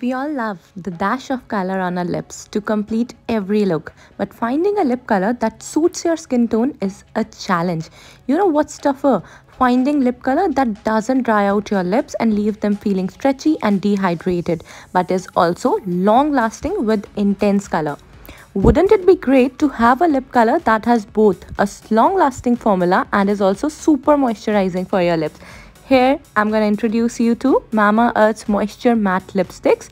We all love the dash of color on our lips to complete every look, but finding a lip color that suits your skin tone is a challenge. You know what's tougher? Finding lip color that doesn't dry out your lips and leave them feeling stretchy and dehydrated, but is also long lasting with intense color. Wouldn't it be great to have a lip color that has both a long lasting formula and is also super moisturizing for your lips? Here, I'm going to introduce you to Mamaearth's Moisture Matte Lipsticks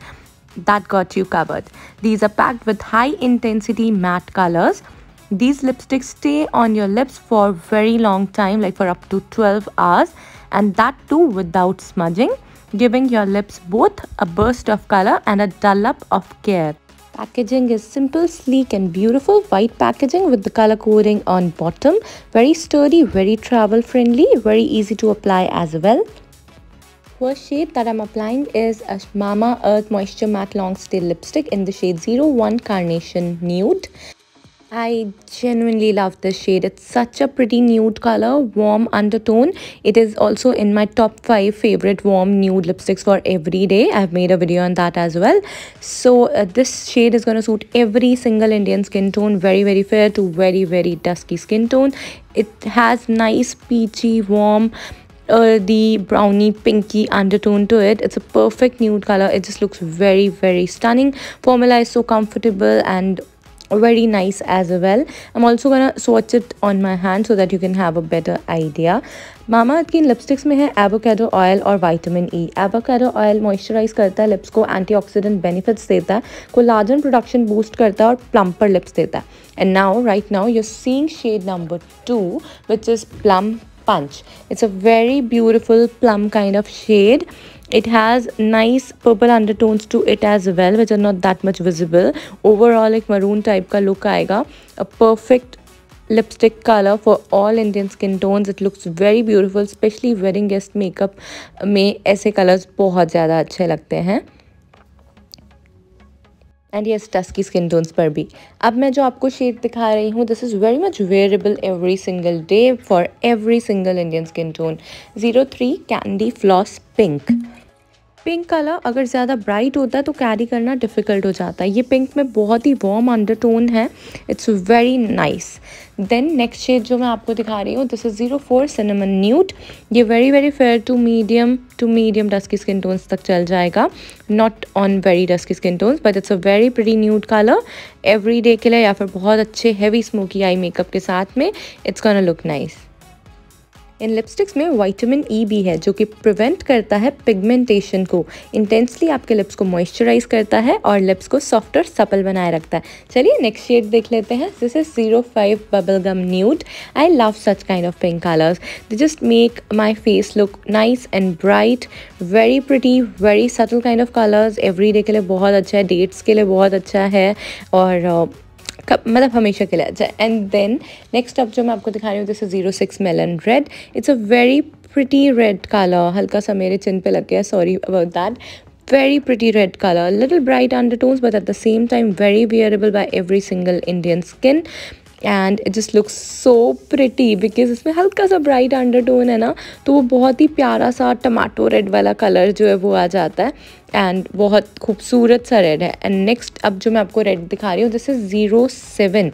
that got you covered. These are packed with high intensity matte colors. These lipsticks stay on your lips for very long time, like for up to 12 hours, and that too without smudging, giving your lips both a burst of color and a dollop of care. Packaging is simple, sleek and beautiful. White packaging with the color coding on bottom. Very sturdy, very travel friendly, very easy to apply as well. First shade that I'm applying is a Mamaearth Moisture Matte Longstay lipstick in the shade 01 Carnation Nude. I genuinely love this shade. It's such a pretty nude color, warm undertone. It is also in my top 5 favorite warm nude lipsticks for every day. I've made a video on that as well. So this shade is going to suit every single Indian skin tone, very fair to very dusky skin tone. It has nice peachy, warm, the brownie pinky undertone to it. It's a perfect nude color. It just looks very stunning. Formula is so comfortable and very nice as well. I'm also gonna swatch it on my hand so that you can have a better idea. Mamaearth की lipsticks में है avocado oil और vitamin E. Avocado oil moisturise करता है lips को, antioxidant benefits देता है, collagen production boost करता है और प्लम्पर लिप्स देता है. And now right now you are seeing shade number 2 which is Plum Punch. It's a very beautiful plum kind of shade. It has nice purple undertones to it as well, which are not that much visible. Overall एक maroon type का look आएगा. A perfect lipstick color for all Indian skin tones. It looks very beautiful, especially wedding guest makeup में ऐसे colors बहुत ज़्यादा अच्छे लगते हैं. And yes dusky skin tones पर भी. अब मैं जो आपको शेड दिखा रही हूँ, this is very much wearable every single day for every single Indian skin tone. 03 candy floss pink. Pink colour अगर ज़्यादा ब्राइट होता है तो कैरी करना डिफ़िकल्ट हो जाता है. ये पिंक में बहुत ही वार्म अंडरटोन है. It's very nice. Then next shade जो मैं आपको दिखा रही हूँ, दिस इज़ 04 सिनेमन न्यूड. ये very fair to medium dusky skin tones तक चल जाएगा. Not on very dusky skin tones, but it's a very pretty nude colour every day के लिए या फिर बहुत अच्छे हैवी स्मोकी आई मेकअप के साथ में. It's gonna look nice. In lipsticks में विटामिन ई भी है जो कि प्रिवेंट करता है पिगमेंटेशन को, इंटेंसली आपके लिप्स को मॉइस्चराइज करता है और लिप्स को सॉफ्ट और सपल बनाए रखता है. चलिए नेक्स्ट शेड देख लेते हैं. This is 05 bubble gum nude. I love such kind of pink colours. They just make my face look nice and bright. Very pretty, very subtle kind of colours. Every day के लिए बहुत अच्छा है, dates के लिए बहुत अच्छा है और मतलब हमेशा के लिए अच्छा. एंड देन नेक्स्ट अब जो मैं आपको दिखा रही हूँ, this is 06 melon red. It's a very pretty red colour. हल्का सा मेरे चिन पे लग गया, sorry about that. Very pretty red color, little bright undertones, but at the same time very wearable by every single Indian skin. And it just looks so pretty because इसमें हल्का सा bright undertone है ना, तो वो बहुत ही प्यारा सा टमाटो रेड वाला कलर जो है वो आ जाता है एंड बहुत खूबसूरत सा रेड है. एंड नेक्स्ट अब जो मैं आपको रेड दिखा रही हूँ, दिस इज 07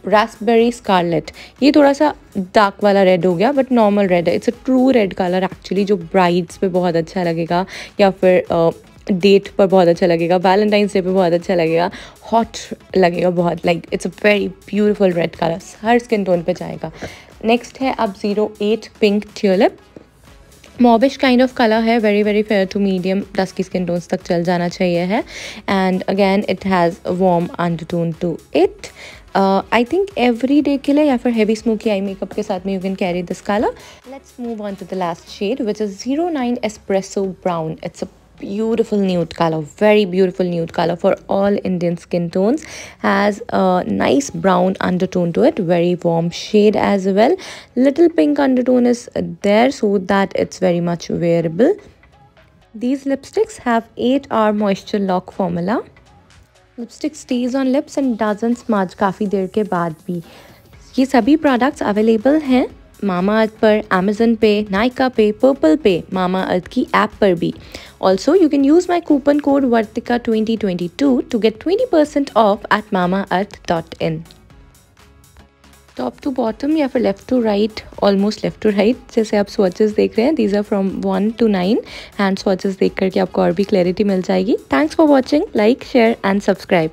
रास्पबेरी स्कारलेट. ये थोड़ा सा डार्क वाला रेड हो गया बट नॉर्मल रेड है. It's a true red colour actually, जो ब्राइड्स पे बहुत अच्छा लगेगा या फिर डेट पर बहुत अच्छा लगेगा, वैलेंटाइंस डे पे बहुत अच्छा लगेगा, हॉट लगेगा बहुत. Like it's a very beautiful red colour, हर स्किन टोन पे जाएगा. नेक्स्ट है अब 08 pink tulip. Mauvish kind of colour है, very fair to medium dusky skin tones तक चल जाना चाहिए है. And again it has warm undertone to it. I think every day के लिए या फिर हैवी स्मोकी आई मेकअप के साथ में you can carry this colour. Let's move on to the last shade which is 09 espresso brown. It's a beautiful nude color, very beautiful nude color for all Indian skin tones. Has a nice brown undertone to it, very warm shade as well. Little pink undertone is there so that it's very much wearable. These lipsticks have 8-hour moisture lock formula. Lipstick stays on lips and doesn't smudge काफ़ी देर के बाद भी. ये सभी products available हैं Mamaearth पर, Amazon पे, नायका पे, पर्पल पे, मामाअर्थ की ऐप पर भी। Also you can use my coupon code vartika 2022 to get 20% off at mamaearth.in। Top to bottom या फिर left to right, almost left to right जैसे आप स्वॉचेस देख रहे हैं, these are from 1 to 9 hand swatches देख करके आपको और भी क्लैरिटी मिल जाएगी। Thanks for watching, like share and subscribe.